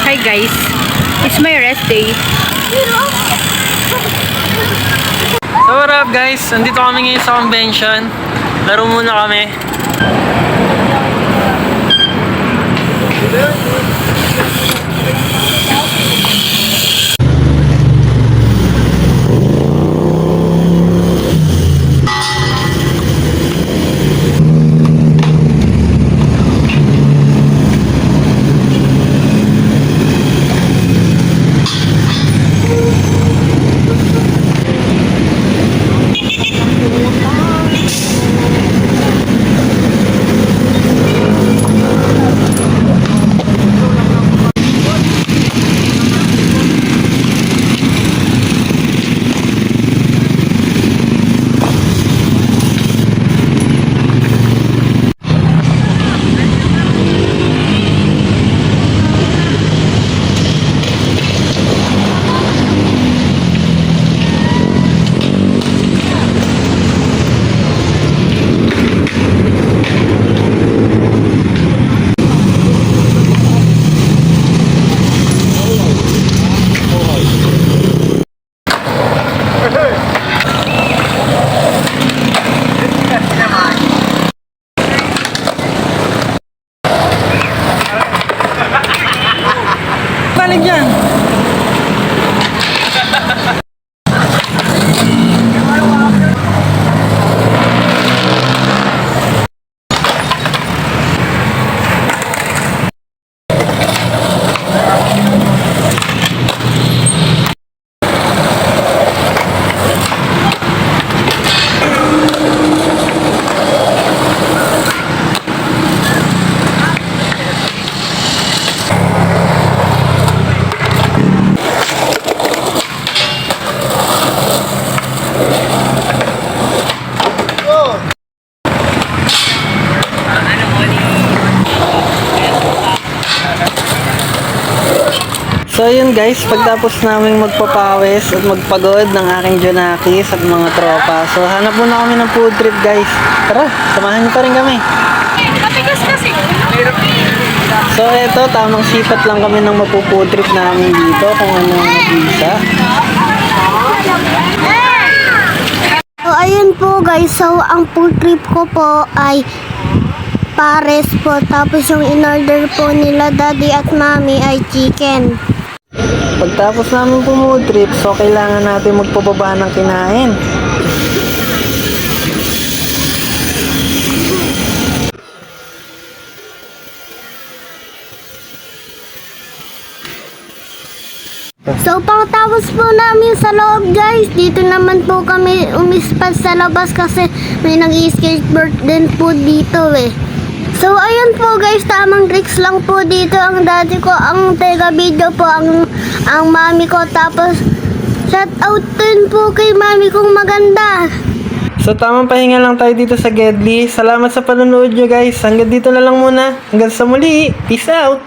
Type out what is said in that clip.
Hi guys, it's my rest day. So what up guys, nandito kami ngayon sa convention. Laro muna kami. Balik dyan! So yun guys, pagtapos namin magpapawis at magpagod ng aking Jonakis at mga tropa. So hanap muna kami ng food trip guys. Tara, samahan niyo pa rin kami. Matigas kasi. So eto, tamang sipat lang kami ng mapu-food trip namin dito kung anong visa. So ayun po guys, so ang food trip ko po ay pares po. Tapos yung in-order po nila daddy at mommy ay chicken. Pagtapos namin food trip, so kailangan natin magpababa ng kinain. So pagtapos po namin sa loob guys, dito naman po kami umispas sa labas kasi may nag-skateboard din po dito eh. So ayun po guys, tamang tricks lang po dito. Ang daddy ko ang taga video po, ang mami ko. Tapos shout out din po kay mami kong maganda. So tamang pahinga lang tayo dito sa Gedli. Salamat sa panonood nyo guys. Hanggang dito na lang muna. Hanggang sa muli. Peace out!